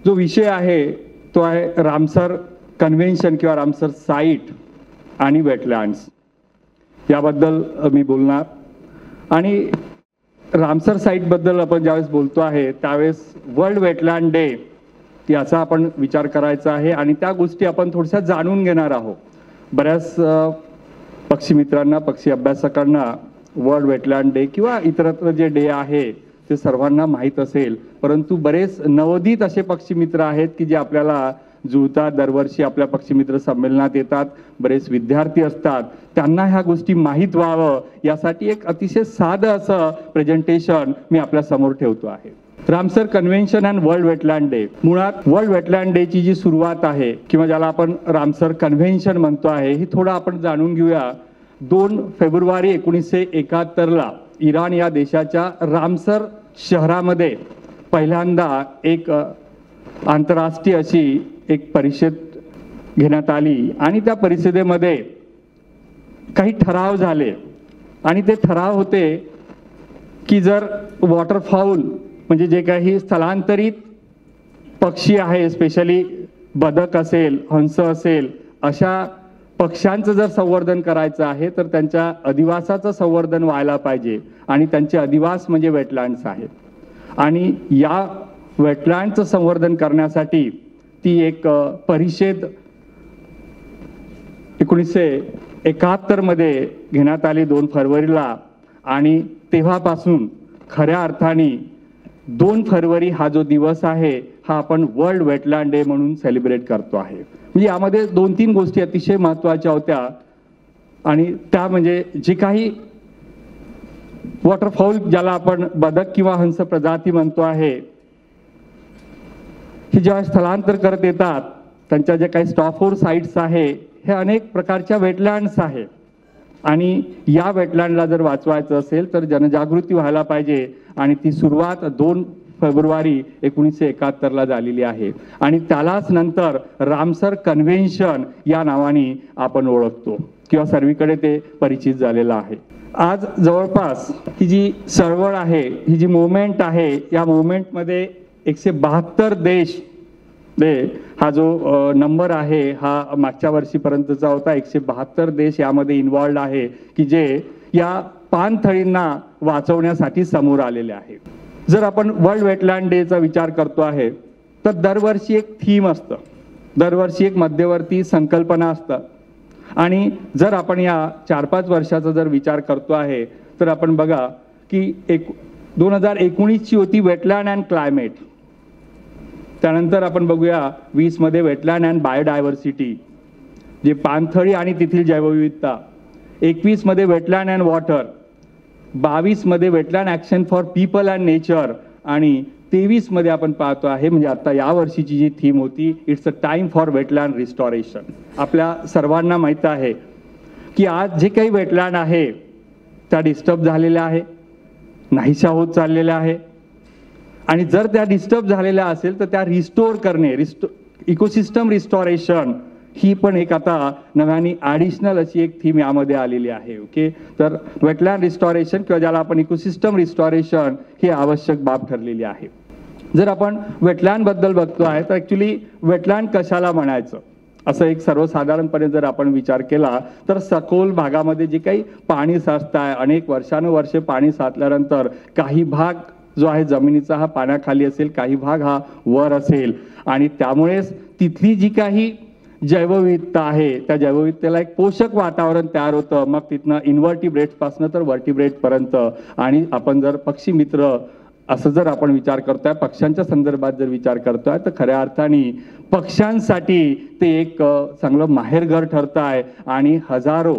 जो विषय आहे तो आहे रामसर कन्व्हेन्शन किंवा रामसर साईट आणि वेटलँड्स याबद्दल मी बोलणार। आणि रामसर साईटबद्दल आपण ज्यावेळेस बोलतो आहे त्यावेळेस वर्ल्ड वेटलँड डे याचा आपण विचार करायचा आहे आणि त्या गोष्टी आपण थोड्याशा जाणून घेणार आहोत। बऱ्याच पक्षी मित्रांना, पक्षी अभ्यासकांना वर्ल्ड वेटलँड डे किंवा इतरत्र जे डे आहे ते सर्वांना माहीत असेल, परंतु बरेच नवोदित असे पक्षी मित्र आहेत की जे आपल्याला जुळतात, दरवर्षी आपल्या पक्षी मित्र संमेलनात येतात, बरेच विद्यार्थी असतात, त्यांना ह्या गोष्टी माहीत व्हावं यासाठी एक अतिशय साधं असं प्रेझेंटेशन मी आपल्या समोर ठेवतो आहे। Ramsar convention and world wetland day, मुळात वर्ल्ड वेटलँड डे ची जी सुरुवात आहे किंवा ज्याला आपण रामसर कन्व्हेन्शन म्हणतो आहे, ही थोडं आपण जाणून घेऊया। 2 फेब्रुवारी 1971 ला इराण या देशाच्या रामसर शहरामध्ये पहिल्यांदा एक आंतरराष्ट्रीय अशी एक परिषद घेण्यात आली आणि त्या परिषदेमध्ये काही ठराव झाले आणि ते ठराव होते की जर वॉटरफाऊल म्हणजे जे काही स्थलांतरित पक्षी आहे, स्पेशली बदक असेल, हंस असेल, अशा पक्ष्यांचं जर संवर्धन करायचं आहे तर त्यांच्या अधिवासाचं संवर्धन व्हायला पाहिजे आणि त्यांचे अधिवास म्हणजे वेटलँड्स आहेत। आणि या वेटलँडचं संवर्धन करण्यासाठी ती एक परिषद 1971 मध्ये घेण्यात आली 2 फरवरीला आणि तेव्हापासून खऱ्या अर्थाने 2 फरवरी हा जो दिवस आहे हा आपण वर्ल्ड वेटलँड डे म्हणून सेलिब्रेट करतो आहे। म्हणजे यामध्ये 2-3 गोष्टी अतिशय महत्त्वाच्या होत्या आणि त्या म्हणजे जे काही वॉटरफाऊल ज्याला आपण बदक किंवा हंस प्रजाती म्हणतो आहे, हे जेव्हा स्थलांतर करत येतात त्यांच्या जे काही स्टॉपओव्हर साइट्स आहे हे अनेक प्रकारच्या वेटलँड्स आहे आणि या वेटलँडला जर वाचवायचं असेल तर जनजागृती व्हायला पाहिजे आणि ती सुरुवात 2 फेब्रुवारी 1971 ला झालेली आहे आणि त्यालाच नंतर रामसर कन्व्हेन्शन या नावाने आपण ओळखतो किंवा सर्वीकडे ते परिचित झालेलं आहे। आज जवळपास ही जी चळवळ आहे, ही जी मूवमेंट आहे, या मूवमेंटमध्ये 172 देश हा जो नंबर आहे हा मागच्या वर्षीपर्यंतचा होता। 172 देश यामध्ये इन्व्हॉल्ड आहे की जे या पाणथळींना वाचवण्यासाठी समोर आलेले आहेत। जर आपण वर्ल्ड वेटलँड डेचा विचार करतो आहे तर दरवर्षी एक थीम असतं, दरवर्षी एक मध्यवर्ती संकल्पना असतं आणि जर आपण या 4-5 वर्षाचा जर विचार करतो आहे तर आपण बघा की 2019 ची होती वेटलँड अँड क्लायमेट, त्यानंतर आपण बघूया 20 मध्ये वेटलँड अँड बायोडायव्हर्सिटी जे पाणथळी आणि तेथील जैवविविधता, 21 मध्ये वेटलँड अँड वॉटर, 22 मध्ये wetland action for people and nature आणि 23 मध्ये आपण पाहतो आहे म्हणजे आता या वर्षीची जी थीम होती it's a time for wetland restoration. आपल्या सर्वांना माहीत आहे की आज जे काही वेटलँड आहे त्या डिस्टर्ब झालेल्या आहे, नाहीशा होत चाललेल्या आहे आणि जर त्या डिस्टर्ब झालेल्या असेल तर त्या रिस्टोर करणे, इकोसिस्टम रिस्टोरेशन ही पण एक आता नव्याने ॲडिशनल अशी एक थीम यामध्ये आलेली आहे। ओके, तर वेटलँड रिस्टोरेशन किंवा ज्याला आपण इकोसिस्टम रिस्टोरेशन ही आवश्यक बाब ठरलेली आहे। जर आपण वेटलँड बद्दल बघतो आहे तर ॲक्च्युली वेटलँड कशाला म्हणायचं असं एक सर्वसाधारणपणे जर आपण विचार केला तर सखोल भागामध्ये जे काही पाणी साचत आहे, अनेक वर्षानुवर्षे पाणी साचल्यानंतर काही भाग जो आहे जमिनीचा हा पाण्याखाली असेल, काही भाग हा वर असेल आणि त्यामुळेच तिथली जी काही जैवविविधता आहे त्या जैवविविधतेला एक पोषक वातावरण तयार होतं। मग तिथनं इन्व्हर्टिब्रेट्स पासून तर वर्टिब्रेट पर्यंत आणि आपण जर पक्षी मित्र असं जर आपण विचार करतोय, पक्ष्यांच्या संदर्भात जर विचार करतोय तर खऱ्या अर्थाने पक्ष्यांसाठी ते एक चांगलं माहेरघर ठरत आहे आणि हजारो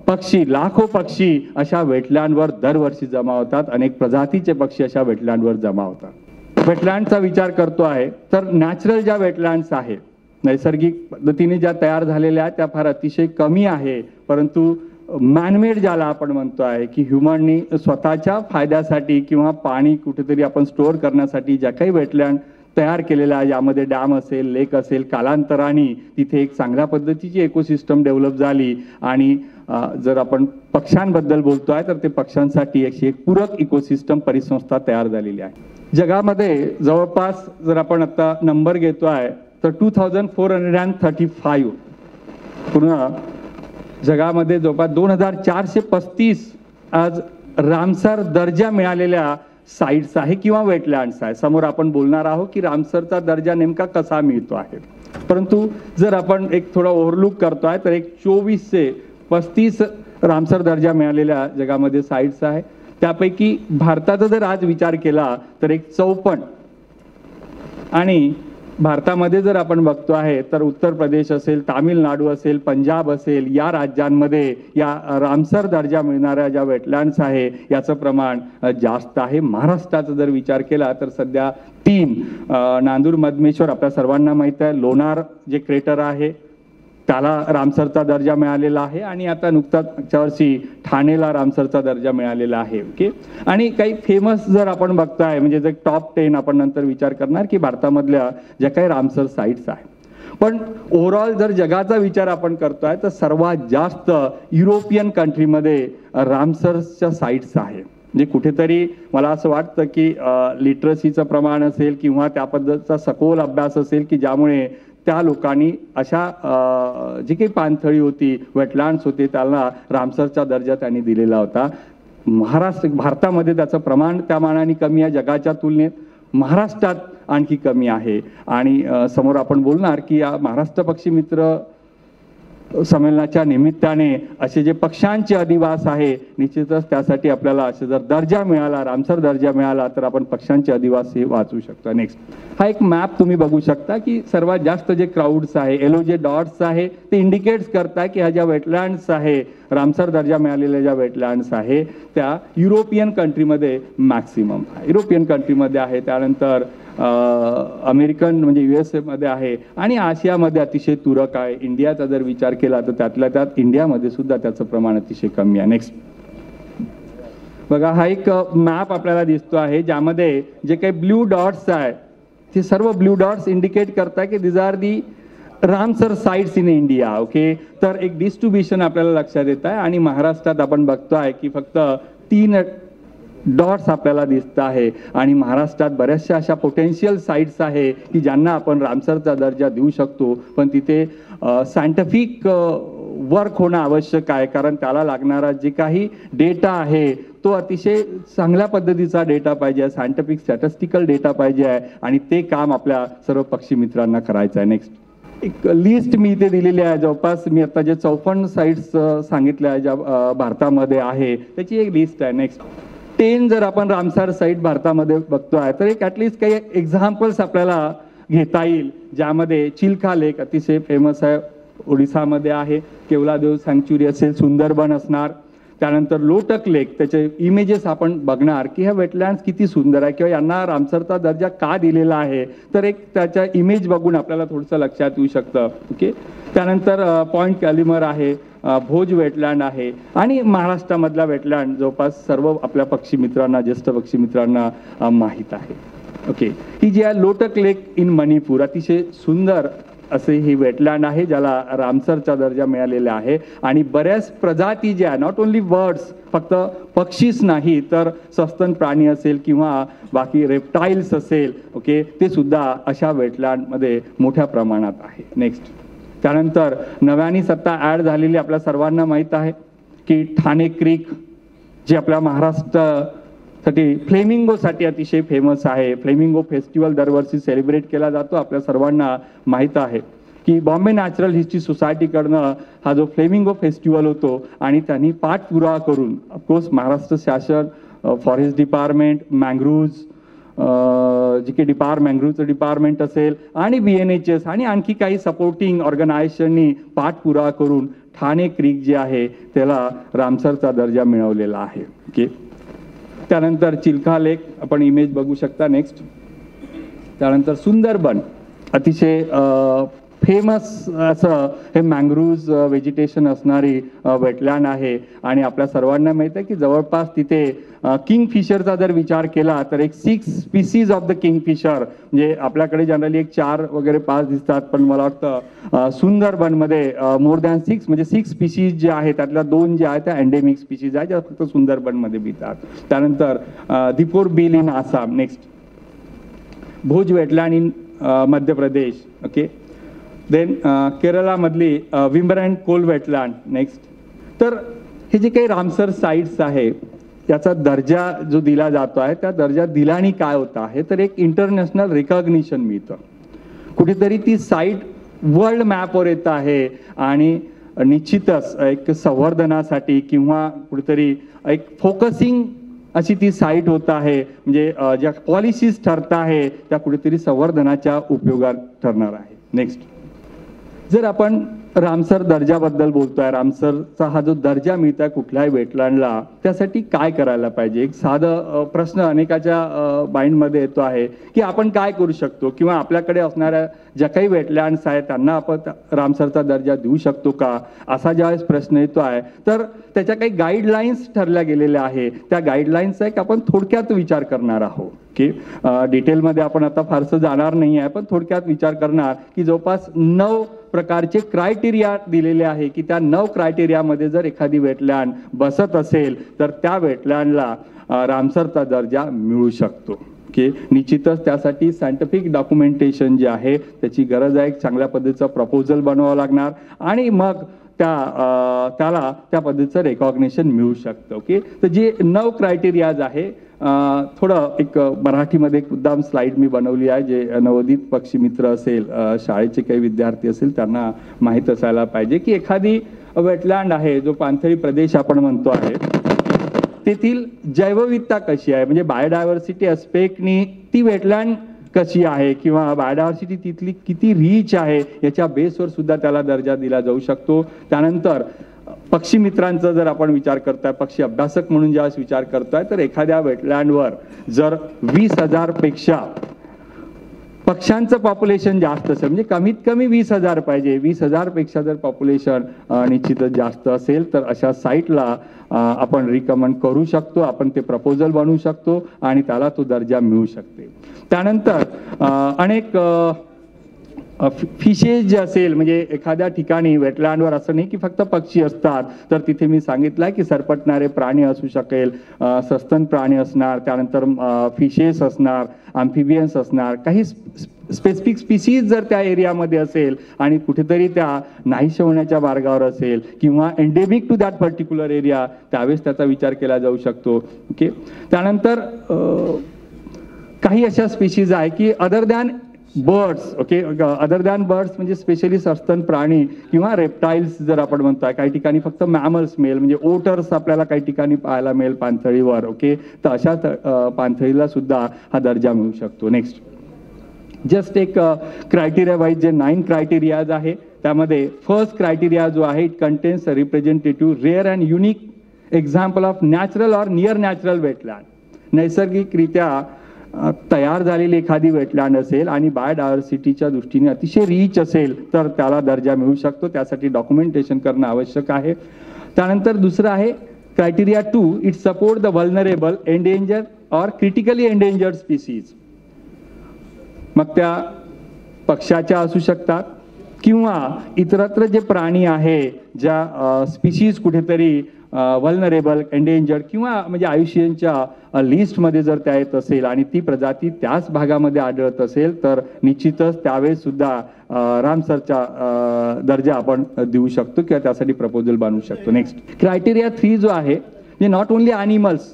पक्षी, लाखो पक्षी अशा वेटलँडवर दरवर्षी जमा होतात, अनेक प्रजातीचे पक्षी अशा वेटलँडवर जमा होतात। वेटलँडचा विचार करतो आहे तर नॅचरल ज्या वेटलँड्स आहेत, नैसर्गिक पद्धतीने ज्या तयार झालेल्या आहेत त्या फार अतिशय कमी आहे, परंतु मॅनमेड ज्याला आपण म्हणतो आहे की ह्युमननी स्वतःच्या फायद्यासाठी किंवा पाणी कुठेतरी आपण स्टोअर करण्यासाठी ज्या काही वेटलँड तयार केलेला आहे, यामध्ये डॅम असेल, लेक असेल, कालांतराने तिथे एक चांगल्या पद्धतीची इकोसिस्टम डेव्हलप झाली आणि जर आपण पक्ष्यांबद्दल बोलतोय तर ते पक्ष्यांसाठी एक पूरक इकोसिस्टम परिसंस्था तयार झालेली आहे। जगामध्ये जवळपास जर आपण आता नंबर घेतो आहे तर 2435 पूर्ण जगामध्ये जवळपास 2435 आज रामसर दर्जा मिळालेल्या साईट्स आहे किंवा वेटलँड्स आहे. समोर आपण बोलणार आहोत की रामसरचा दर्जा नेमका कसा मिळतो आहे. परंतु जर आपण एक थोडा ओव्हरलुक करतोय तर एक 24 ते 35 रामसर दर्जा मिळालेल्या जगामध्ये साईट्स आहे. त्यापैकी भारताचा जर आज विचार केला तर एक 54 आणि भारतामध्ये जर आपण बघतो आहे तर उत्तर प्रदेश असेल, तामिळनाडू असेल, पंजाब असेल, या राज्यांमध्ये या रामसर दर्जा मिळणाऱ्या ज्या वेटलँड्स आहे याचं प्रमाण जास्त आहे. महाराष्ट्राचा जर विचार केला तर सध्या 3 नांदूर मधमेश्वर आपल्या सर्वांना माहीत आहे, लोणार जे क्रेटर आहे त्याला रामसरचा दर्जा मिळालेला आहे आणि आता नुकताच मागच्या वर्षी ठाणेला रामसरचा दर्जा मिळालेला आहे. ओके, आणि काही फेमस जर आपण बघताय म्हणजे जे टॉप 10 आपण नंतर विचार करणार की भारतामधल्या ज्या काही रामसर साईट्स आहे. पण ओव्हरऑल जर जगाचा विचार आपण करतोय तर सर्वात जास्त युरोपियन कंट्रीमध्ये रामसरच्या साईट्स आहे. म्हणजे कुठेतरी मला असं वाटतं की लिटरसीचं प्रमाण असेल किंवा त्या पद्धतीचा सखोल अभ्यास असेल की ज्यामुळे त्या लोकांनी अशा जी काही पाणथळी होती, वेटलँड्स होते, त्यांना रामसरचा दर्जा त्यांनी दिलेला होता. भारतामध्ये त्याचं प्रमाण त्या मानाने कमी आहे. जगाच्या तुलनेत महाराष्ट्रात आणखी कमी आहे. आणि समोर आपण बोलणार की या महाराष्ट्र पक्षी मित्र संमेलनाच्या निमित्ताने असे जे पक्ष्यांचे अधिवास आहे निश्चितच त्यासाठी आपल्याला असे जर दर्जा मिळाला, रामसर दर्जा मिळाला तर आपण पक्ष्यांचे अधिवास हे वाचू शकतो. नेक्स्ट हा एक मॅप तुम्ही बघू शकता की सर्वात जास्त जे क्राऊड्स आहे, येलो जे डॉट्स आहे ते इंडिकेट्स करताय की ह्या ज्या वेटलँड्स आहे, रामसर दर्जा मिळालेल्या ज्या वेटलँड्स आहे त्या युरोपियन कंट्रीमध्ये मॅक्सिमम आहे, युरोपियन कंट्रीमध्ये आहे. त्यानंतर अमेरिकन म्हणजे USA मध्ये आहे आणि आशियामध्ये अतिशय तुरळक आहे. इंडियाचा जर विचार केला तर त्यातल्या त्यात इंडियामध्ये सुद्धा त्याचं प्रमाण अतिशय कमी आहे. नेक्स्ट बघा, हा एक मॅप आपल्याला दिसतो आहे ज्यामध्ये जे काही ब्ल्यू डॉट्स आहे ते सर्व ब्ल्यू डॉट्स इंडिकेट करताय की these are the Ramsar sites in India. Okay, तर एक डिस्ट्रीब्युशन आपल्याला लक्षात येत आहे आणि महाराष्ट्रात आपण बघतोय की फक्त 3 डॉट्स आपल्याला दिसत आहे आणि महाराष्ट्रात बऱ्याचशा अशा पोटेन्शियल साईट्स आहे की ज्यांना आपण रामसरचा दर्जा देऊ शकतो. पण तिथे सायंटिफिक वर्क होणं आवश्यक आहे कारण त्याला लागणारा जे काही डेटा आहे तो अतिशय चांगल्या पद्धतीचा डेटा पाहिजे, सायंटिफिक स्टॅटिस्टिकल डेटा पाहिजे आहे आणि ते काम आपल्या सर्व पक्षी मित्रांना करायचं आहे. नेक्स्ट एक लिस्ट मी इथे दिलेली आहे. जवळपास मी आता जे 54 साईट्स सांगितल्या आहे ज्या भारतामध्ये आहे त्याची एक लिस्ट आहे. नेक्स्ट 10 जर आपण रामसर साईट भारतामध्ये बघतोय तर एक ॲटलिस्ट काही एक्झाम्पल्स आपल्याला घेता येईल ज्यामध्ये चिल्का लेक अतिशय फेमस आहे, ओडिसामध्ये आहे. केवलादेव सँक्च्युरी असेल, सुंदरबन असणार. त्यानंतर लोटक लेक, त्याचे इमेजेस आपण बघणार की ह्या वेटलँड्स किती सुंदर आहे किंवा यांना रामसरचा दर्जा का दिलेला आहे तर एक त्याच्या इमेज बघून आपल्याला थोडंसं लक्षात येऊ शकतं. ओके, त्यानंतर पॉइंट कॅलिमर आहे, भोज वेटलँड आहे आणि महाराष्ट्रामधला वेटलँड जवळपास सर्व आपल्या पक्षी मित्रांना, ज्येष्ठ पक्षी मित्रांना माहीत आहे. ओके, ही जी आहे लोटक लेक इन मणिपूर, अतिशय सुंदर असे ही वेटलँड आहे ज्याला रामसरचा दर्जा मिळालेला आहे आणि बऱ्याच प्रजाती ज्या नॉट ओन्ली बर्ड्स, फक्त पक्षीच नाही तर सस्तन प्राणी असेल किंवा बाकी रेप्टाईल्स असेल, ओके, ते सुद्धा अशा वेटलँडमध्ये मोठ्या प्रमाणात आहे. नेक्स्ट त्यानंतर नव्याने सत्ता ॲड झालेली आपल्या सर्वांना माहीत आहे की ठाणे क्रीक जे आपल्या महाराष्ट्रासाठी फ्लेमिंगोसाठी अतिशय फेमस आहे. फ्लेमिंगो फेस्टिवल दरवर्षी सेलिब्रेट केला जातो. आपल्या सर्वांना माहीत आहे की बॉम्बे नॅचरल हिस्ट्री सोसायटीकडनं हा जो फ्लेमिंगो फेस्टिवल होतो आणि त्यांनी पाठपुरावा करून ऑफकोर्स महाराष्ट्र शासन, फॉरेस्ट डिपार्टमेंट, मँग्रोव्ज जे काही मँग्रोव्हचं डिपार्टमेंट असेल आणि BNHS आणि आणखी काही सपोर्टिंग ऑर्गनायझेशननी पाठपुरावा करून ठाणे क्रीक जे आहे त्याला रामसरचा दर्जा मिळवलेला आहे. ओके, त्यानंतर चिल्का लेक आपण इमेज बघू शकता. नेक्स्ट त्यानंतर सुंदरबन, अतिशय फेमस असं हे मँग्रोव्ज व्हेजिटेशन असणारी वेटलँड आहे आणि आपल्या सर्वांना माहीत आहे की जवळपास तिथे किंगफिशरचा जर विचार केला तर एक 6 स्पीसीज ऑफ द किंगफिशर, म्हणजे आपल्याकडे जनरली एक 4 वगैरे 5 दिसतात पण मला वाटतं सुंदरबनमध्ये मोर दॅन 6 म्हणजे 6 स्पीसीज जे आहेत त्यातल्या 2 जे आहेत त्या एंडेमिक स्पीसीज आहेत ज्या फक्त सुंदरबनमध्ये मिळतात. त्यानंतर Deepor Beel in Assam. Next Bhuj wetland in Madhya Pradesh. Okay. Then केरळामधली विंबर अँड कोल वेटलँड. नेक्स्ट. तर हे जे काही रामसर साईट्स आहे याचा दर्जा जो दिला जातो आहे त्या दर्जा दिल्याने काय होतं आहे तर एक इंटरनॅशनल रिकॉग्निशन मिळतं. कुठेतरी ती साईट वर्ल्ड मॅपवर येत आहे आणि निश्चितच एक संवर्धनासाठी किंवा कुठेतरी एक फोकसिंग अशी ती साईट होत आहे. म्हणजे ज्या पॉलिसीज ठरत आहे त्या कुठेतरी संवर्धनाच्या उपयोगात ठरणार आहे. नेक्स्ट. जर आपण रामसर दर्जाबद्दल बोलतोय, रामसरचा हा जो दर्जा मिळतोय कुठल्याही वेटलँडला त्यासाठी काय करायला पाहिजे. एक साधं प्रश्न अनेकाच्या माइंडमध्ये येतो आहे की आपण काय करू शकतो किंवा आपल्याकडे असणाऱ्या ज्या काही वेटलँड्स आहेत त्यांना आपण रामसरचा दर्जा देऊ शकतो का असा ज्यावेळेस प्रश्न येतो आहे तर त्याच्या काही गाईडलाईन्स ठरल्या गेलेल्या आहे. त्या गाईडलाईन्सचा एक आपण थोडक्यात विचार करणार आहोत की डिटेलमध्ये आपण आता फारसं जाणार नाही आहे पण थोडक्यात विचार करणार की जवळपास 9 प्रकारचे क्रायटेरिया दिलेले आहे की त्या 9 क्रायटेरियामध्ये जर एखादी वेटलँड बसत असेल तर त्या वेटलँडला रामसरचा दर्जा मिळू शकतो. की निश्चितच त्यासाठी सायंटिफिक डॉक्युमेंटेशन जे आहे त्याची गरज आहे. एक चांगल्या पद्धतीचं प्रपोजल बनवावं लागणार आणि मग त्याला त्या पद्धतीचं रेकॉग्निशन मिळू शकतं. ओके. तर जे 9 क्रायटेरियाज आहे थोडं एक मराठीमध्ये एक मुद्दाम स्लाइड मी बनवली आहे जे नवोदित पक्षी मित्र असेल शाळेचे काही विद्यार्थी असेल त्यांना माहीत असायला पाहिजे की एखादी वेटलँड आहे जो पाणथळी प्रदेश आपण म्हणतो आहे तेथील जैवविविधता कशी आहे म्हणजे बायोडायव्हर्सिटी अस्पेक्टनी ती वेटलँड कशी आहे किंवा बायोडायव्हर्सिटी तिथली किती रीच आहे याच्या बेसवर सुद्धा त्याला दर्जा दिला जाऊ शकतो. त्यानंतर पक्षी मित्रांचा जर आपण विचार करताय पक्षी अभ्यासक म्हणून ज्यावेळेस विचार करताय तर एखाद्या वेटलँडवर जर 20,000 पेक्षा पक्ष्यांचं पॉप्युलेशन जास्त असेल म्हणजे कमीत कमी 20,000 पाहिजे. 20,000 पेक्षा जर पॉप्युलेशन निश्चितच जास्त असेल तर अशा साईटला आपण रिकमेंड करू शकतो. आपण ते प्रपोजल बनवू शकतो आणि त्याला तो दर्जा मिळू शकते. त्यानंतर अनेक फिशेस जे असेल म्हणजे एखाद्या ठिकाणी वेटलँडवर असं नाही की फक्त पक्षी असतात तर तिथे मी सांगितलंय की सरपटणारे प्राणी असू शकेल, सस्तन प्राणी असणार, त्यानंतर फिशेस असणार, अँफिबियन्स असणार, काही स्पेसिफिक स्पीसीज जर त्या एरियामध्ये असेल आणि कुठेतरी त्या नाहीशा होण्याच्या मार्गावर असेल किंवा endemic to that particular area त्यावेळेस त्याचा विचार केला जाऊ शकतो. ओके. त्यानंतर काही अशा स्पीशीज आहे की other than birds. Okay. Other than birds म्हणजे स्पेशली सस्तन प्राणी किंवा रेप्टाईल्स जर आपण म्हणतोय काही ठिकाणी फक्त मॅमल्स मिळेल म्हणजे ओटर्स आपल्याला काही ठिकाणी पाहायला मिळेल पाणथळीवर. ओके. तर अशा पाणथळीला सुद्धा हा दर्जा मिळू शकतो. नेक्स्ट. जस्ट एक क्रायटेरिया वाईज जे 9 क्रायटेरियाज आहे त्यामध्ये फर्स्ट क्रायटेरिया जो आहे it contains representative rare and unique example of natural or near natural wetland. नैसर्गिकरित्या तयार झालेली एखादी वेटलँड असेल आणि बायोडायव्हर्सिटीच्या दृष्टीने अतिशय रीच असेल तर त्याला दर्जा मिळू शकतो. त्यासाठी डॉक्युमेंटेशन करणं आवश्यक आहे. त्यानंतर दुसरं आहे criteria 2 it support the vulnerable endangered or critically endangered species. मग त्या पक्ष्याच्या असू शकतात किंवा इतरत्र जे प्राणी आहे ज्या स्पीशीज कुठेतरी व्हल्नरेबल एंडेंजर्ड किंवा म्हणजे आयुष्यांच्या लिस्टमध्ये जर त्या येत असेल आणि ती प्रजाती त्याच भागामध्ये आढळत असेल तर निश्चितच त्यावेळेस सुद्धा रामसरचा दर्जा आपण देऊ शकतो किंवा त्यासाठी प्रपोजल बनवू शकतो. नेक्स्ट. क्रायटेरिया 3 जो आहे म्हणजे नॉट ओन्ली ॲनिमल्स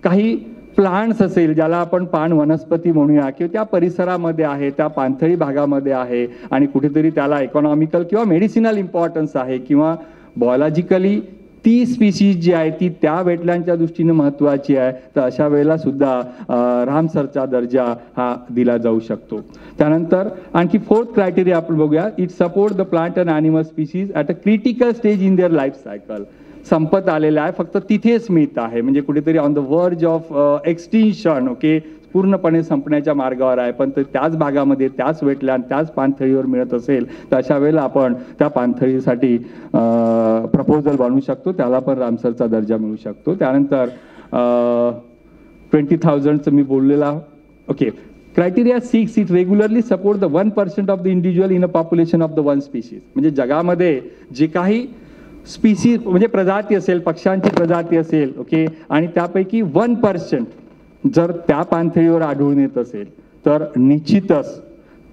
काही प्लांट्स असेल ज्याला आपण पान वनस्पती म्हणूया किंवा त्या परिसरामध्ये आहे त्या पाणथळी भागामध्ये आहे आणि कुठेतरी त्याला इकॉनॉमिकल किंवा मेडिसिनल इम्पॉर्टन्स आहे किंवा बायोलॉजिकली ती स्पीशीज जी आहे ती त्या वेटलँडच्या दृष्टीने महत्त्वाची आहे तर अशा वेळेला सुद्धा रामसरचा दर्जा हा दिला जाऊ शकतो. त्यानंतर आणखी 4th क्रायटेरिया आपण बघूया it support the plant and animal species at a critical stage in their life cycle. संपत आलेला आहे फक्त तिथेच मिळत आहे म्हणजे कुठेतरी ऑन द वर्ज ऑफ एक्सटिंक्शन. ओके. पूर्णपणे संपण्याच्या मार्गावर आहे पण त्याच भागामध्ये त्याच वेटलँड त्याच पाणथळीवर मिळत असेल तर अशा वेळेला आपण त्या पाणथळीसाठी प्रपोजल बनवू शकतो त्याला पण रामसरचा दर्जा मिळू शकतो. त्यानंतर 20,000चं मी बोललेला. Okay. Criteria 6 it regularly support the 1% of the individual in a population of the one species. म्हणजे जगामध्ये जे काही स्पीसीज म्हणजे प्रजाती असेल पक्ष्यांची प्रजाती असेल. ओके. आणि त्यापैकी 1% जर त्या पाणथळीवर आढळून येत असेल तर निश्चितच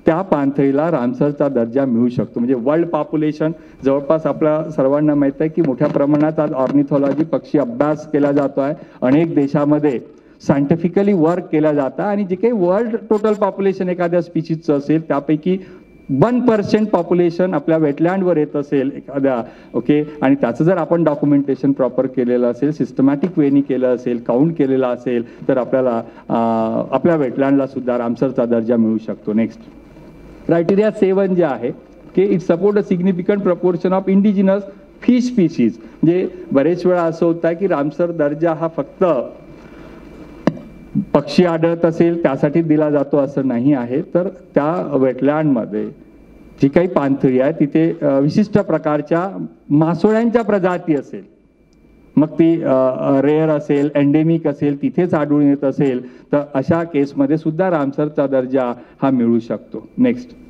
त्या पाणथळीला रामसरचा दर्जा मिळू शकतो. म्हणजे वर्ल्ड पॉप्युलेशन जवळपास आपल्या सर्वांना माहीत आहे की मोठ्या प्रमाणात आज ऑर्निथॉलॉजी पक्षी अभ्यास केला जातो आहे. अनेक देशामध्ये सायंटिफिकली वर्क केला जातं आणि जे काही वर्ल्ड टोटल पॉप्युलेशन एखाद्या स्पीशीजचं असेल त्यापैकी 1% पॉप्युलेशन आपल्या वेटलँडवर येत असेल एखाद्या, ओके, आणि त्याचं जर आपण डॉक्युमेंटेशन प्रॉपर केलेलं असेल, सिस्टमॅटिक वेनी केलं असेल, काउंट केलेलं असेल, तर आपल्याला आपल्या वेटलँडला सुद्धा रामसरचा दर्जा मिळू शकतो. नेक्स्ट क्रायटेरिया 7 जे आहे की it support a significant proportion of indigenous fish species. म्हणजे बरेच वेळा असं होतं आहे की रामसर दर्जा हा फक्त पक्षी आढळत असेल त्यासाठी दिला जातो असं नाही आहे, तर त्या वेटलँडमध्ये जी काही पाणथळी आहे तिथे विशिष्ट प्रकारच्या मासोळ्यांच्या प्रजाती असेल, मग ती रेअर असेल, एंडेमिक असेल, तिथेच आढळून येत असेल, तर अशा केसमध्ये सुद्धा रामसरचा दर्जा हा मिळू शकतो. Next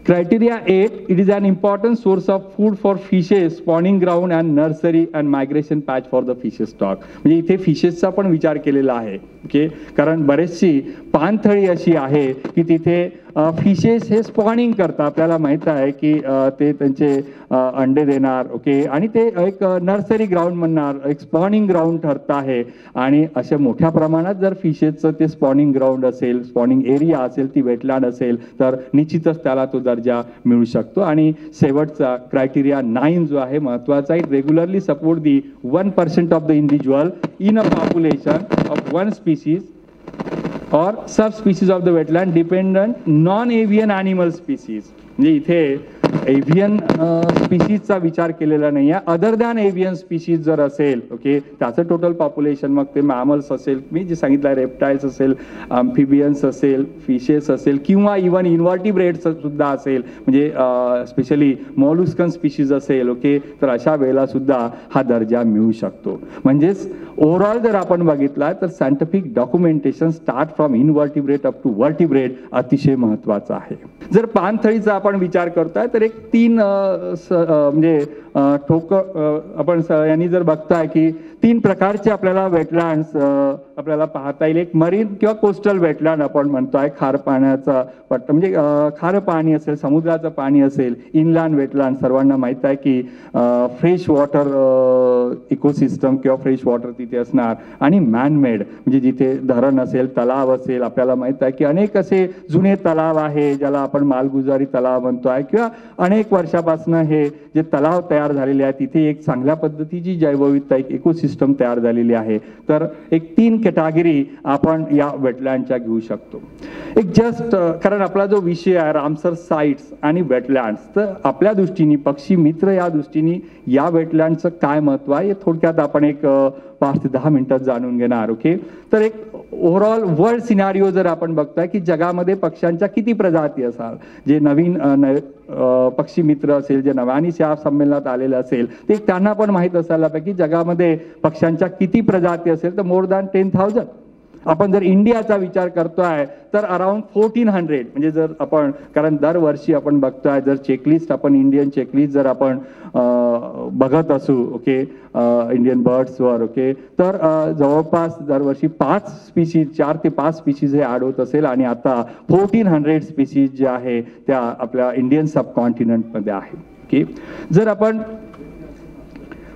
Criteria 8, it is an important source of food for fishes, spawning ground and nursery and migration patch for the fishes stock. म्हणजे इथे फिशेसचा पण विचार केलेला आहे, ओके, कारण बरेचशी पाणथळी अशी आहे की तिथे फिशेस हे स्पॉनिंग करतात. आपल्याला माहित आहे की ते त्यांचे अंडे देणार, ओके, आणि ते एक नर्सरी ग्राउंड म्हणणार, एक स्पॉनिंग ग्राउंड ठरत आहे. आणि अशा मोठ्या प्रमाणात जर फिशेसचं ते स्पॉनिंग ग्राउंड असेल, स्पॉनिंग एरिया असेल, ती वेटलँड असेल, तर निश्चितच त्याला तो दर्जा मिळू शकतो. आणि शेवटचा क्रायटेरिया 9 जो आहे महत्वाचा आहे, regularly support the 1% of the individual in a population of one species or subspecies of the wetland dependent non-avian animal species. म्हणजे इथे एव्हियन स्पीशीजचा विचार केलेला नाही आहे. अदर दॅन एव्हियन स्पीशीज जर असेल, ओके, त्याचं टोटल पॉप्युलेशन, मग ते मॅमल्स असेल, मी जे सांगितलं रेप्टाइल्स असेल, अम्फिबियन्स असेल, फिशेस असेल, किंवा इव्हन इन्व्हर्टिब्रेट्स सुद्धा असेल, म्हणजे स्पेशली मॉल्युस्कन स्पीशीज असेल, ओके, तर अशा वेळेला सुद्धा हा दर्जा मिळू शकतो. म्हणजेच ओव्हरऑल जर आपण बघितला तर scientific documentation start from invertebrate up to vertebrate अतिशय महत्वाचं आहे. जर पाणथळीचा आपण विचार करताय तर एक 3 म्हणजे आपण यांनी जर बघताय की 3 प्रकारचे आपल्याला वेटलँड्स आपल्याला पाहता येईल. एक मरीन किंवा कोस्टल वेटलँड आपण म्हणतोय, खार पाण्याचा पट्टा, म्हणजे खारं पाणी असेल, समुद्राचं पाणी असेल. इनलँड वेटलँड सर्वांना माहित आहे की फ्रेश वॉटर इकोसिस्टम किंवा फ्रेश वॉटर तिथे असणार. आणि मॅनमेड म्हणजे जिथे धरण असेल, तलाव असेल. आपल्याला माहित आहे की अनेक असे जुने तलाव आहे ज्याला आपण मालगुजारी तलाव म्हणतोय, किंवा अनेक वर्षापासून हे जे तलाव तयार झालेले आहेत तिथे एक चांगल्या पद्धतीची जैवविविधता, एक इकोसिस्टम तयार झालेली आहे. तर एक 3 कॅटेगरी आपण या वेटलँडच्या घेऊ शकतो. एक जस्ट कारण आपला जो विषय आहे रामसर साइट्स आणि वेटलँड्स, तर आपल्या दृष्टीने पक्षी मित्र या दृष्टीने या वेटलँडचं काय महत्व आहे हे थोडक्यात आपण एक 5 ते 10 मिनिटात जाणून घेणार, ओके. तर एक ओव्हरऑल वर्ल्ड सिनारिओ जर आपण बघतोय की जगामध्ये पक्ष्यांच्या किती प्रजाती असाल, जे नवीन पक्षी मित्र असेल, जे नव्याने या संमेलनात आलेले असेल, ते त्यांना पण माहीत असायला पाहिजे की जगामध्ये पक्ष्यांच्या किती प्रजाती असेल. तर मोर दॅन 10,000. आपण जर इंडियाचा विचार करतोय तर अराउंड 1400. म्हणजे जर आपण, कारण दरवर्षी आपण बघतोय, जर चेकलिस्ट आपण इंडियन चेकलिस्ट जर आपण बघत असू, ओके, इंडियन बर्ड्सवर, ओके, तर जवळपास दरवर्षी 5 स्पीशीज, 4 ते 5 स्पीशीज हे आढळत असेल. आणि आता 1400 स्पीशीज जे आहे त्या आपल्या इंडियन सबकॉन्टिनेंटमध्ये आहे, ओके. जर आपण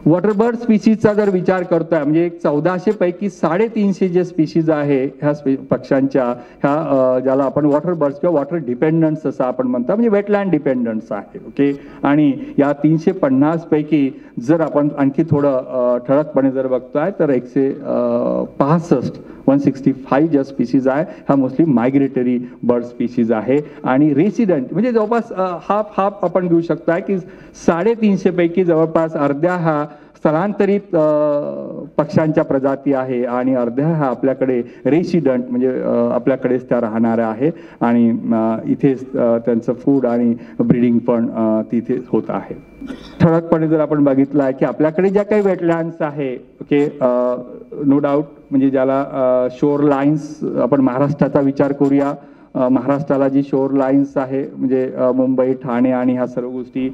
वॉटरबर्ड स्पीशीजचा जर विचार करतोय, म्हणजे 1400 पैकी 350 जे स्पीशीज आहे ह्या पक्ष्यांच्या, ह्या ज्याला आपण वॉटरबर्ड्स किंवा वॉटर डिपेंडन्ट्स असं आपण म्हणतो, म्हणजे वेटलँड डिपेंडन्ट्स आहे, ओके. आणि या 350 पैकी जर आपण आणखी थोडं ठळकपणे जर बघतोय तर 165 ज्या स्पीशीज आहे ह्या मोस्टली मायग्रेटरी बर्ड स्पीशीज आहे. आणि रेसिडेंट म्हणजे जवळपास हाफ आपण घेऊ शकतो की 350 पैकी जवळपास अर्ध्या हा स्थलांतरित पक्ष्यांच्या प्रजाती आहे आणि अर्ध्या हा आपल्याकडे रेसिडेंट म्हणजे आपल्याकडेच त्या राहणाऱ्या आहे. आणि इथेच त्यांचं फूड आणि ब्रीडिंग पण तिथे होत आहे. ठळकपणे जर आपण बघितलं की आपल्याकडे ज्या काही वेटलँड्स आहे, ओके, नो डाऊट, म्हणजे ज्याला शोर लाईन्स आपण महाराष्ट्राचा विचार करूया, महाराष्ट्राला जी शोर लाईन्स आहे म्हणजे मुंबई, ठाणे आणि ह्या सर्व गोष्टी,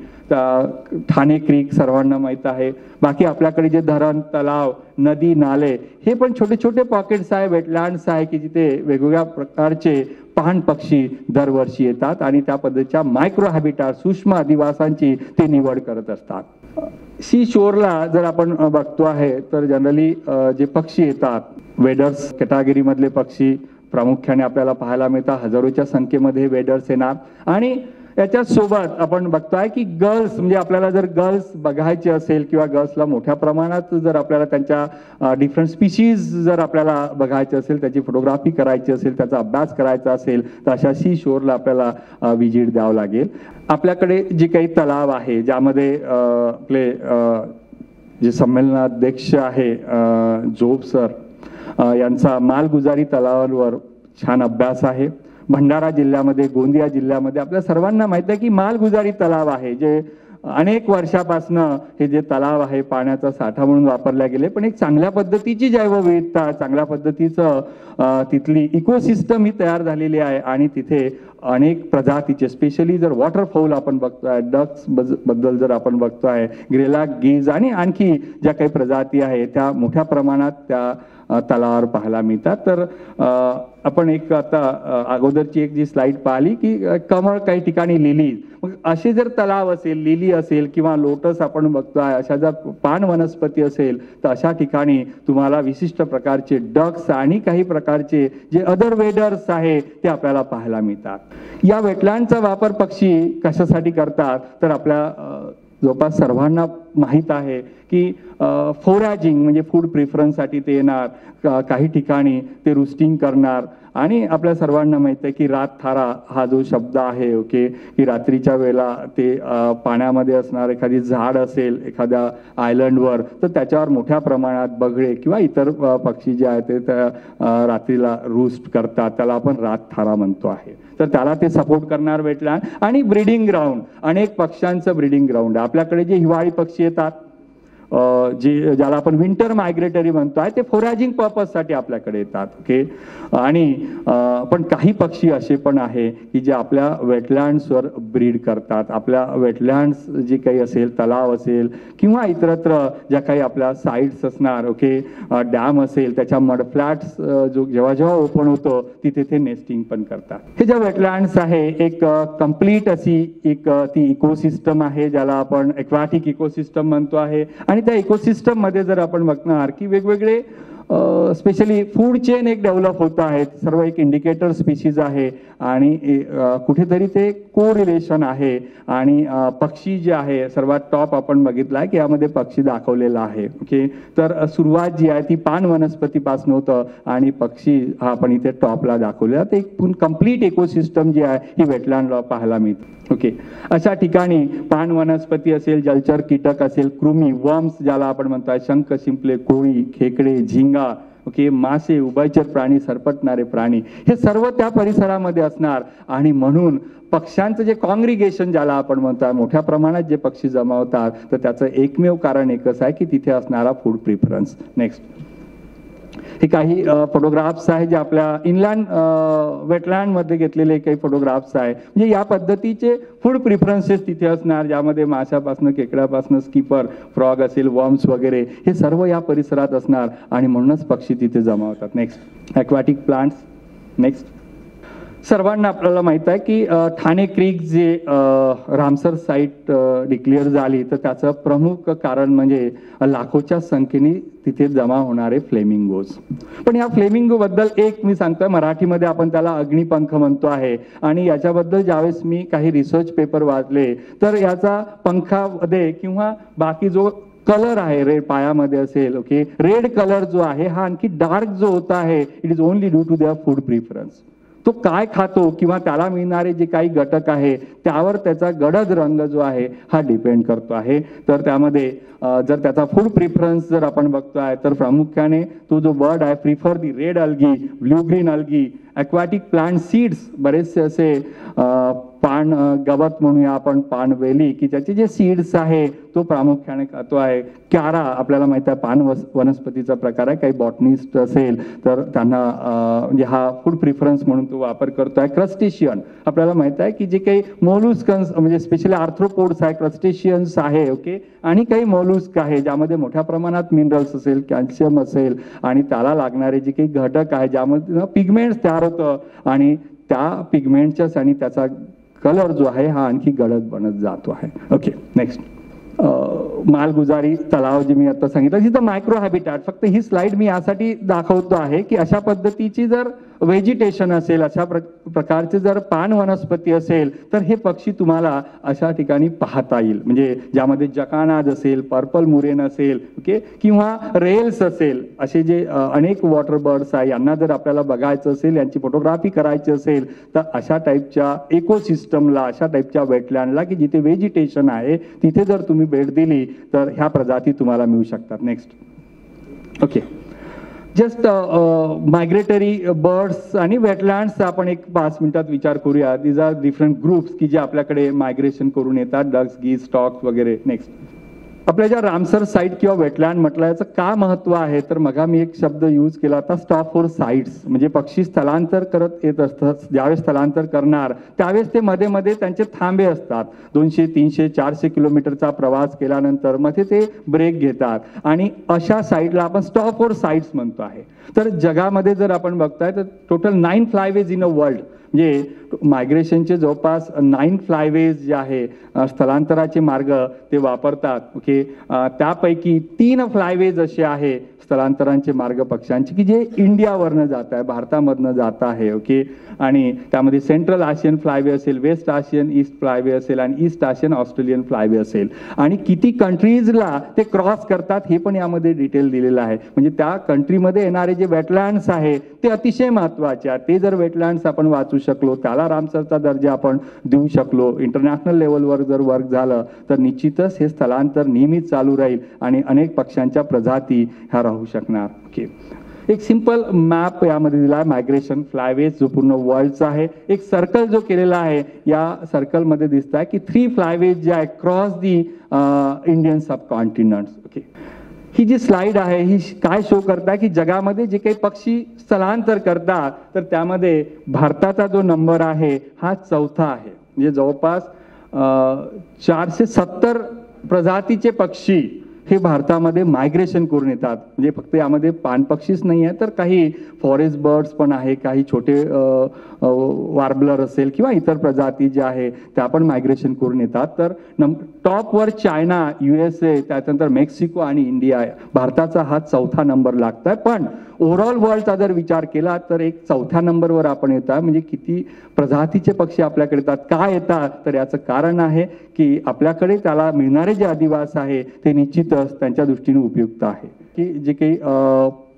ठाणे क्रीक सर्वांना माहीत आहे. बाकी आपल्याकडे जे धरण, तलाव, नदी, नाले हे पण छोटे छोटे पॉकेट्स आहे, वेटलँड्स आहे की जिथे वेगवेगळ्या प्रकारचे पाण पक्षी दरवर्षी येतात आणि त्या पद्धतीच्या मायक्रो हॅबिटाट, सूक्ष्म अधिवासांची ते निवड करत असतात. सी शोरला जर आपण बघतो आहे तर जनरली जे पक्षी येतात, वेडर्स कॅटेगरीमधले पक्षी प्रामुख्याने आपल्याला पाहायला मिळतात. हजारोच्या संख्येमध्ये वेडर्स येणार आणि याच्या सोबत आपण बघतोय की गर्ल्स, म्हणजे आपल्याला जर गर्ल्स बघायचे असेल किंवा गर्ल्सला मोठ्या प्रमाणात जर आपल्याला त्यांच्या डिफरंट स्पीशीज जर आपल्याला बघायचे असेल, त्याची फोटोग्राफी करायची असेल, त्याचा अभ्यास करायचा असेल तर अशा सी शोरला आपल्याला विजिट द्यावं लागेल. आपल्याकडे जे काही तलाव आहे ज्यामध्ये आपले जे संमेलनाध्यक्ष आहे जोब सर यांचा मालगुजारी तलावांवर छान अभ्यास आहे. भंडारा जिल्ह्यामध्ये, गोंदिया जिल्ह्यामध्ये आपल्या सर्वांना माहिती आहे की मालगुजारी तलाव आहे, जे अनेक वर्षापासनं हे जे तलाव आहे पाण्याचा साठा म्हणून वापरल्या गेले, पण एक चांगल्या पद्धतीची जैवविविधता, चांगल्या पद्धतीचं तिथली इकोसिस्टम ही तयार झालेली आहे आणि तिथे अनेक प्रजातीचे, स्पेशली जर वॉटरफॉल आपण बघतोय, डक्स बद्दल जर आपण बघतोय, ग्रेला गीज आणि आणखी ज्या काही प्रजाती आहे त्या मोठ्या प्रमाणात त्या तलावावर पाहायला मिळतात. तर आपण एक आता अगोदरची एक जी स्लाइड पाहिली की कमळ काही ठिकाणी लिली, मग असे जर तलाव असेल, लिली असेल किंवा लोटस आपण बघतोय, अशा जर पान वनस्पती असेल तर अशा ठिकाणी तुम्हाला विशिष्ट प्रकारचे डक्स आणि काही प्रकारचे जे अदर वेडर्स आहे ते आपल्याला पाहायला मिळतात. या वेटलँडचा वापर पक्षी कशासाठी करतात तर आपल्या जवळपास सर्वांना माहीत आहे की फोरॅजिंग म्हणजे फूड प्रिफरन्ससाठी ते येणार, काही ठिकाणी ते रुस्टिंग करणार आणि आपल्या सर्वांना माहित आहे की रातथारा हा जो शब्द आहे ओके, की रात्रीच्या वेळेला ते पाण्यामध्ये असणार एखादी झाड असेल एखाद्या आयलंडवर तर त्याच्यावर मोठ्या प्रमाणात बगळे किंवा इतर पक्षी जे आहेत ते त्या रात्रीला रूस्ट करतात, त्याला आपण रातथारा म्हणतो आहे. तर त्याला ते सपोर्ट करणार वेटलँड आणि ब्रीडिंग ग्राउंड, अनेक पक्ष्यांचं ब्रीडिंग ग्राउंड आहे. आपल्याकडे जे हिवाळी पक्षी येतात जे ज्याला आपण विंटर मायग्रेटरी म्हणतोय ते फोरॅजिंग पर्पजसाठी आपल्याकडे येतात ओके. आणि पण काही पक्षी असे पण आहे की जे आपल्या वेटलँड्सवर ब्रीड करतात. आपल्या वेटलँड्स जे काही असेल, तलाव असेल किंवा इतरत्र ज्या काही आपल्या साईट्स असणार ओके, डॅम असेल त्याच्या मडफ्लॅट्स जो जेव्हा जेव्हा ओपन होतो तिथे ते नेस्टिंग पण करतात. हे ज्या वेटलँड्स आहे एक कंप्लीट अशी एक ती इकोसिस्टम आहे ज्याला आपण एक्वॅटिक इकोसिस्टम म्हणतो आहे. आणि त्या इकोसिस्टम मध्ये जर आपण बघणार की वेगवेगळे स्पेशली फूड चेन एक डेव्हलप होत आहेत, सर्व एक इंडिकेटर स्पीशीज आहे आणि कुठेतरी ते को रिलेशन आहे. आणि पक्षी जे आहे सर्वात टॉप आपण बघितलं आहे की यामध्ये पक्षी दाखवलेला आहे ओके. तर सुरुवात जी आहे ती पान वनस्पतीपासून होतं आणि पक्षी हा आपण इथे टॉपला दाखवलेला. ते एक कम्प्लीट इकोसिस्टम जी आहे ही वेटलँडला पाहायला मिळते ओके. अशा ठिकाणी पान वनस्पती असेल, जलचर कीटक असेल, कृमी, वर्म्स ज्याला आपण म्हणतोय, शंख, शिंपले, कोळी, खेकडे, झिंगा ओके, मासे, उभयचर प्राणी, सरपटणारे प्राणी हे सर्व त्या परिसरामध्ये असणार. आणि म्हणून पक्ष्यांचं जे कॉंग्रिगेशन ज्याला आपण म्हणतोय, मोठ्या प्रमाणात जे पक्षी जमावतात तर त्याचं एकमेव कारण एकच आहे की तिथे असणारा फूड प्रिफरन्स. नेक्स्ट, हे काही फोटोग्राफ्स आहे जे आपल्या इनलँड वेटलँड मध्ये घेतलेले काही फोटोग्राफ्स आहे. म्हणजे या पद्धतीचे फूड प्रिफरन्सेस तिथे असणार ज्यामध्ये माशापासून, खेकड्यापासून, स्कीपर, फ्रॉग असेल, वर्म्स वगैरे हे सर्व या परिसरात असणार आणि म्हणूनच पक्षी तिथे जमा होतात. Next, aquatic plants. नेक्स्ट, सर्वांना आपल्याला माहित आहे की ठाणे क्रीक जे रामसर साईट डिक्लेअर झाली तर त्याचं प्रमुख कारण म्हणजे लाखोच्या संख्येने तिथे जमा होणारे फ्लेमिंगोज. पण या फ्लेमिंगो बद्दल एक मी सांगतोय, मराठीमध्ये आपण त्याला अग्निपंख म्हणतो आहे. आणि याच्याबद्दल ज्यावेळेस मी काही रिसर्च पेपर वाचले तर याचा पंखामध्ये किंवा बाकी जो कलर आहे रेड पायामध्ये असेल ओके, रेड कलर जो आहे हा आणखी डार्क जो होता आहे it is only due to their food preference. तो काय खातो किंवा त्याला मिळणारे जे काही घटक आहे त्यावर त्याचा गडद रंग जो आहे हा डिपेंड करतो आहे. तर त्यामध्ये जर त्याचा फूड प्रिफरन्स जर आपण बघतोय तर प्रामुख्याने तो जो बर्ड आहे prefer the red algae, blue green algae, aquatic plant seeds, बरेचसे असे पान गवत म्हणूया आपण, पानवेली, की त्याचे जे सीड्स आहे तो प्रामुख्याने खातो आहे. क्यारा आपल्याला माहिती आहे पान वनस्पतीचा प्रकार आहे. काही बॉटनिस्ट असेल तर त्यांना म्हणजे हा फूड प्रिफरन्स म्हणून तो वापर करतो आहे. क्रस्टेशियन आपल्याला माहिती आहे की जे काही मोलुस्कन्स म्हणजे स्पेशली आर्थ्रोपोड्स आहे, क्रस्टेशियन्स आहे, ओके, आणि काही मोलुस्क आहे ज्यामध्ये मोठ्या प्रमाणात मिनरल्स असेल, कॅल्शियम असेल आणि त्याला लागणारे जे काही घटक आहे ज्यामध्ये पिगमेंट्स तयार होतं आणि त्या पिगमेंटच्याच आणि त्याचा कलर जो आहे हा आणखी गडद बनत जातो आहे. Okay, next. मालगुजारी तलाव जे मी आता सांगितलं तिथं मायक्रो हॅबिटॅट. फक्त ही स्लाइड मी यासाठी दाखवतो आहे की अशा पद्धतीची जर व्हेजिटेशन असेल, अशा प्रकारचे जर पान वनस्पती असेल तर हे पक्षी तुम्हाला अशा ठिकाणी पाहता येईल. म्हणजे ज्यामध्ये जकानाज असेल, पर्पल मुरेन असेल, ओके, किंवा रेल्स असेल, असे जे अनेक वॉटर बर्ड्स आहे यांना जर आपल्याला बघायचं असेल, यांची फोटोग्राफी करायची असेल तर अशा टाईपच्या इकोसिस्टमला, अशा टाईपच्या वेटलँडला की जिथे व्हेजिटेशन आहे तिथे जर तुम्ही भेट दिली तर ह्या प्रजाती तुम्हाला मिळू शकतात. Next. Okay, just migratory birds आणि वेटलँड्स आपण एक 5 मिनिटात विचार करूया. दीज आर डिफरंट ग्रुप्स की जे आपल्याकडे मायग्रेशन करून येतात, डक्स, गीज, स्टॉक्स वगैरे. नेक्स्ट. आपल्या ज्या रामसर साईट किंवा वेटलँड म्हटलं याचं का महत्व आहे तर मग मी एक शब्द यूज केला होता, स्टॉप फॉर साईट्स. म्हणजे पक्षी स्थलांतर करत येत असतात, ज्यावेळेस स्थलांतर करणार त्यावेळेस ते मध्ये मध्ये त्यांचे थांबे असतात. 200, 300, 400 किलोमीटरचा प्रवास केल्यानंतर मध्ये ते ब्रेक घेतात आणि अशा साईटला आपण स्टॉप फॉर साईट्स म्हणतो आहे. तर जगामध्ये जर आपण बघताय तर टोटल 9 फ्लायवेज इन अ वर्ल्ड, म्हणजे मायग्रेशनचे जवळपास 9 फ्लायवेज जे आहे स्थलांतराचे मार्ग ते वापरतात. ओके, त्यापैकी 3 फ्लायवेज असे आहे स्थलांतरांचे मार्ग पक्ष्यांचे की जे इंडियावरनं जात आहे, भारतामधनं जात आहे. ओके, आणि त्यामध्ये सेंट्रल आशियन फ्लायवे असेल, वेस्ट आशियन ईस्ट फ्लायवे असेल आणि ईस्ट आशियन ऑस्ट्रेलियन फ्लायवे असेल. आणि किती कंट्रीजला ते क्रॉस करतात हे पण यामध्ये डिटेल दिलेलं आहे. म्हणजे त्या कंट्रीमध्ये येणारे जे वेटलँड्स आहे ते अतिशय महत्त्वाचे आहेत. ते जर वेटलँड्स आपण वाचू शकलो, त्याला रामसरचा दर्जा आपण देऊ शकलो, इंटरनॅशनल लेवलवर जर वर्क झालं तर निश्चितच हे स्थलांतर नेहमीच चालू राहील आणि अनेक पक्ष्यांच्या प्रजाती ह्या राहू शकणार. ओके, एक सिंपल मॅप यामध्ये दिला आहे मायग्रेशन फ्लायवेज जो पूर्ण वर्ल्डचा आहे. एक सर्कल जो केलेला आहे या सर्कलमध्ये दिसत आहे की 3 फ्लायवेज जे आहे cross the Indian subcontinents. Okay, ही जी स्लाइड आहे ही काय शो करताय की जगामध्ये जे काही पक्षी स्थलांतर करतात तर त्यामध्ये भारताचा जो नंबर आहे हा 4था आहे. म्हणजे जवळपास 470 प्रजातीचे पक्षी हे भारतामध्ये मायग्रेशन करून येतात. म्हणजे फक्त यामध्ये पानपक्षीच नाही आहे तर काही फॉरेस्ट बर्ड्स पण आहे, काही छोटे वार्बलर असेल किंवा इतर प्रजाती ज्या आहे त्या पण मायग्रेशन करून येतात. तर टॉपवर चायना, USA, त्याच्यानंतर मेक्सिको आणि इंडिया. भारताचा हा 4था नंबर लागतोय. पण ओव्हरऑल वर्ल्डचा जर विचार केला तर एक 4थ्या नंबरवर आपण येतात. म्हणजे किती प्रजातीचे पक्षी आपल्याकडे येतात, का येतात तर याचं कारण आहे की आपल्याकडे त्याला मिळणारे जे अधिवास आहे ते निश्चितच त्यांच्या दृष्टीने उपयुक्त आहे. की जे काही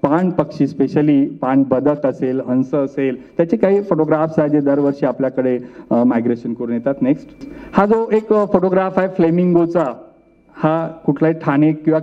पान पक्षी, स्पेशली पान बदक असेल, हंस असेल, त्याचे काही फोटोग्राफ्स आहेत जे दरवर्षी आपल्याकडे मायग्रेशन करून येतात. नेक्स्ट. हा जो एक फोटोग्राफ आहे फ्लेमिंगोचा, हा कुठलाही ठाणे किंवा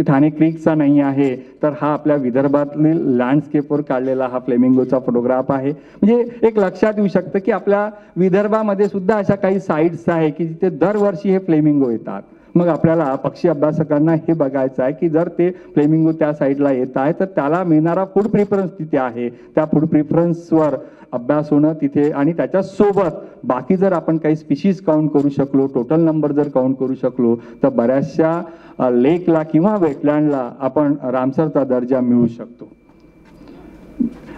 ठाणे क्रीकचा नाही आहे तर हा आपल्या विदर्भातील लँडस्केपवर काढलेला हा फ्लेमिंगोचा फोटोग्राफ आहे. म्हणजे एक लक्षात येऊ शकतं की आपल्या विदर्भामध्ये सुद्धा अशा काही साईट्स आहे की जिथे दरवर्षी हे फ्लेमिंगो येतात. मग आपल्याला पक्षी अभ्यासकांना हे बघायचं आहे की जर ते फ्लेमिंगो त्या साईडला येत आहे तर त्याला मिळणारा फूड प्रिफरन्स तिथे आहे. त्या फूड प्रिफरन्सवर अभ्यास होणं तिथे आणि त्याच्यासोबत बाकी जर आपण काही स्पीशीज काउंट करू शकलो, टोटल नंबर जर काउंट करू शकलो तर बऱ्याचशा लेकला किंवा वेटलँडला आपण रामसरचा दर्जा मिळू शकतो.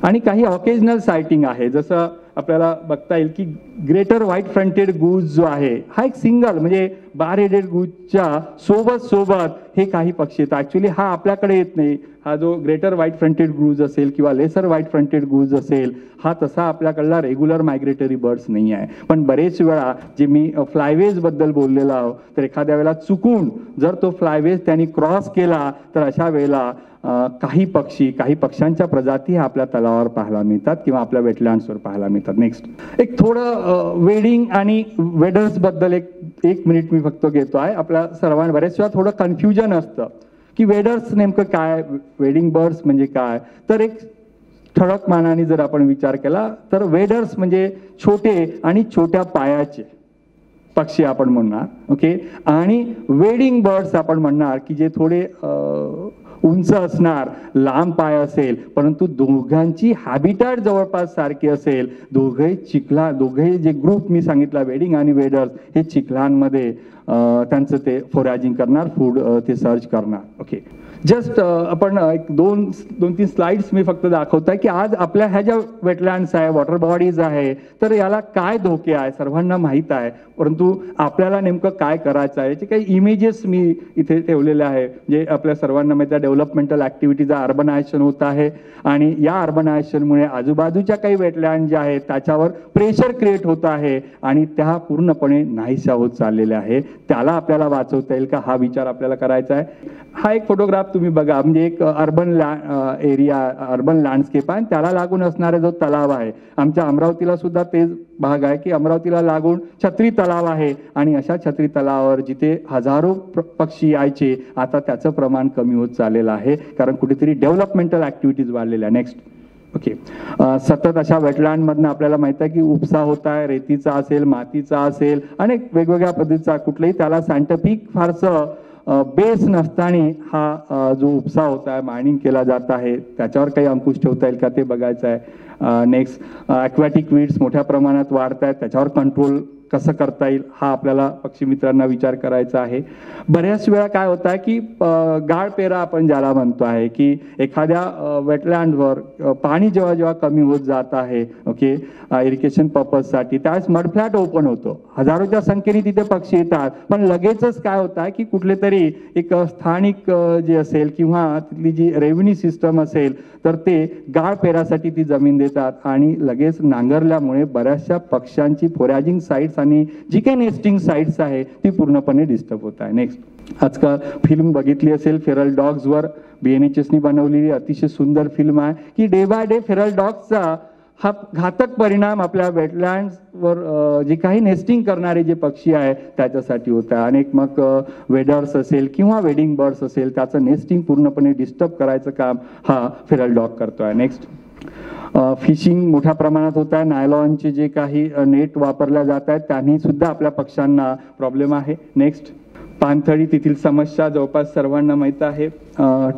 आणि काही ऑकेजनल सायटिंग आहे, जसं आपल्याला बघता येईल की ग्रेटर व्हाईट फ्रंटेड गूज जो आहे हा एक सिंगल म्हणजे बार हेडेड गूजच्या सोबत हे काही पक्षी येतात. ऍक्च्युली हा आपल्याकडे येत नाही. हा जो ग्रेटर व्हाईट फ्रंटेड गूज असेल किंवा लेसर व्हाईट फ्रंटेड गूज असेल हा तसा आपल्याकडला रेग्युलर मायग्रेटरी बर्ड्स नाही आहे. पण बरेच वेळा जे मी फ्लायवेज बद्दल बोललेलो आहो तर एखाद्या वेळेला चुकून जर तो फ्लायवेज त्यांनी क्रॉस केला तर अशा वेळेला काही पक्ष्यांच्या प्रजाती आपल्या तलावावर पाहायला मिळतात किंवा आपल्या वेटलँड्सवर पाहायला मिळतात. नेक्स्ट. एक थोडं वेडिंग आणि वेडर्स बद्दल एक मिनिट मी फक्त घेतो आहे. आपल्या सर्वांना बऱ्याच वेळा थोडं कन्फ्युजन असतं की वेडर्स नेमकं काय, वेडिंग बर्ड्स म्हणजे काय. तर एक ठळक मानाने जर आपण विचार केला तर वेडर्स म्हणजे छोटे आणि छोट्या पायाचे पक्षी आपण म्हणणार, ओके. आणि वेडिंग बर्ड्स आपण म्हणणार की जे थोडे उंच असणार, लांब पाय असेल, परंतु दोघांची हॅबिटॅट जवळपास सारखी असेल. दोघे जे ग्रुप मी सांगितला वेडिंग आणि वेडर्स हे चिखलांमध्ये त्यांचं ते फोरॅजिंग करणार, फूड ते सर्च करणार, ओके. जस्ट आपण एक दोन तीन स्लाइड्स मी फक्त दाखवतोय की आज आपल्या ह्या ज्या वेटलँड्स आहे, वॉटर बॉडीज आहे, तर याला काय धोके आहे सर्वांना माहीत आहे, परंतु आपल्याला नेमकं काय करायचं आहे याचे काही इमेजेस मी इथे ठेवलेले आहे. जे आपल्या सर्वांना माहिती आहे डेव्हलपमेंटल ॲक्टिव्हिटीज अर्बनायझेशन होत आहे आणि या अर्बनायझेशनमुळे आजूबाजूच्या काही वेटलँड ज्या आहेत त्याच्यावर प्रेशर क्रिएट होत आहे आणि त्या पूर्णपणे नाहीशा होत चाललेल्या आहे. त्याला आपल्याला वाचवता येईल का हा विचार आपल्याला करायचा आहे. हा एक फोटोग्राफ तुम्ही बघा, म्हणजे एक अर्बन एरिया, अर्बन लँडस्केप आहे, त्याला लागून असणारा जो तलाव आहे. आमच्या अमरावतीला सुद्धा तेच भाग आहे की अमरावतीला लागून छत्री तलाव आहे आणि अशा छत्री तलावावर जिथे हजारो पक्षी यायचे आता त्याचं प्रमाण कमी होत चाललेलं आहे कारण कुठेतरी डेव्हलपमेंटल ॲक्टिव्हिटीज वाढलेल्या. Next, okay. सतत अशा वेटलँडमधनं आपल्याला माहित आहे की उपसा होत आहे, रेतीचा असेल, मातीचा असेल, अनेक वेगवेगळ्या पद्धतीचा, कुठलंही त्याला सायंटिफिक फारसं बेस नसताना हा जो उपसा होत आहे, मायनिंग केला जात आहे, त्याच्यावर काही अंकुश ठेवता येईल का ते बघायचं आहे. नेक्स्ट, ॲक्वॅटिक वीड्स मोठ्या प्रमाणात वाढत आहेत, त्याच्यावर कंट्रोल कसं करता येईल हा आपल्याला पक्षी मित्रांना विचार करायचा आहे. बऱ्याच वेळा काय होत आहे की गाळपेरा आपण ज्याला म्हणतो आहे की एखाद्या वेटलँडवर पाणी जेव्हा जेव्हा कमी होत जात आहे, ओके, इरिगेशन पर्पजसाठी, त्यावेळेस मडफ्लॅट ओपन होतो, हजारोच्या संख्येने तिथे पक्षी येतात, पण लगेचच काय होत आहे की कुठले तरी एक स्थानिक जे असेल किंवा तिथली जी रेव्हेन्यू सिस्टम असेल तर ते गाळपेरासाठी ती जमीन देतात आणि लगेच नांगरल्यामुळे बऱ्याचशा पक्ष्यांची फोरॅजिंग साईट्स आणि जी काही नेस्टिंग साईट्स आहे ती पूर्णपणे डिस्टर्ब होत आहे. नेक्स्ट, आजकाल फिल्म बघितली असेल फेरल डॉग्सवर, BNHSनी बनवलेली अतिशय सुंदर फिल्म आहे की डे बाय डे फेरल डॉग्सचा हा घातक परिणाम आपल्या वेटलँड्सवर जे काही नेस्टिंग करणारे जे पक्षी आहे त्याच्यासाठी होत आहे. अनेक मग वेडर्स असेल किंवा वेडिंग बर्ड्स असेल त्याचं नेस्टिंग पूर्णपणे डिस्टर्ब करायचं काम हा फेरल डॉग करतो आहे. नेक्स्ट, फिशिंग मोठ्या प्रमाणात होत आहे, नायलॉनचे जे काही नेट वापरल्या जात आहेत त्यांनी सुद्धा आपल्या पक्ष्यांना प्रॉब्लेम आहे. नेक्स्ट, पाणथळी तेथील समस्या जवळपास सर्वांना माहीत आहे,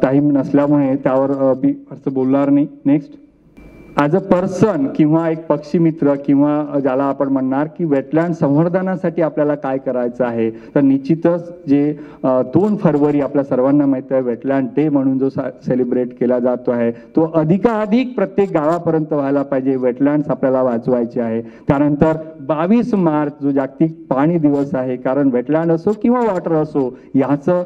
टाईम नसल्यामुळे त्यावर मी असं बोलणार नाही. नेक्स्ट, ॲज अ पर्सन किंवा एक पक्षी मित्र किंवा ज्याला आपण म्हणणार की वेटलँड संवर्धनासाठी आपल्याला काय करायचं आहे, तर निश्चितच जे 2 फरवरी आपल्या सर्वांना माहीत आहे वेटलँड डे म्हणून जो सेलिब्रेट केला जातो आहे तो अधिकाधिक प्रत्येक गावापर्यंत व्हायला पाहिजे. वेटलँड्स आपल्याला वाचवायचे आहे. त्यानंतर 22 मार्च जो जागतिक पाणी दिवस आहे, कारण वेटलँड असो किंवा वॉटर असो याचं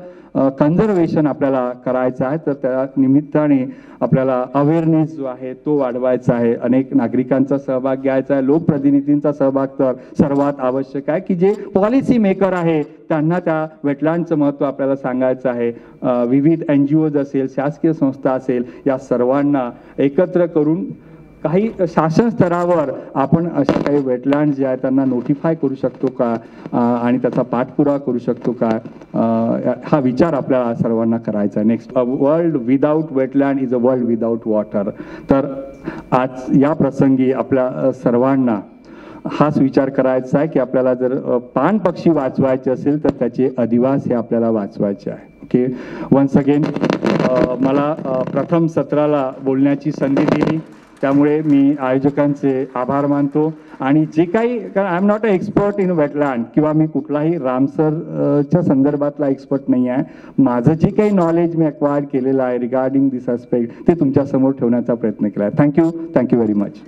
कन्झर्वेशन आपल्याला करायचं आहे, तर त्या निमित्ताने आपल्याला अवेअरनेस जो आहे तो वाढवायचा आहे. अनेक नागरिकांचा सहभाग घ्यायचा आहे, लोकप्रतिनिधींचा सहभाग तर सर्वात आवश्यक आहे की जे पॉलिसी मेकर आहे त्यांना त्या वेटलँडचं महत्त्व आपल्याला सांगायचं आहे. विविध NGOज असेल, शासकीय संस्था असेल, या सर्वांना एकत्र करून काही शासन स्तरावर आपण अशा काही वेटलँड जे आहेत त्यांना नोटिफाय करू शकतो का आणि त्याचा पाठपुरावा करू शकतो का हा विचार आपल्याला सर्वांना करायचा आहे. Next, a world without wetland is a world without water. तर आज या प्रसंगी आपल्या सर्वांना हाच विचार करायचा आहे की आपल्याला जर पाण पक्षी वाचवायचे असेल तर त्याचे अधिवास हे आपल्याला वाचवायचे आहे. ओके, वन्स अगेन मला प्रथम सत्राला बोलण्याची संधी दिली त्यामुळे मी आयोजकांचे आभार मानतो. आणि जे काही, कारण I am not a expert in wetland किंवा मी कुठलाही रामसरच्या संदर्भातला एक्सपर्ट नाही आहे, माझं जे काही नॉलेज मी अक्वायर्ड केलेलं आहे रिगार्डिंग दिस ॲस्पेक्ट ते तुमच्यासमोर ठेवण्याचा प्रयत्न केला आहे. Thank you very much.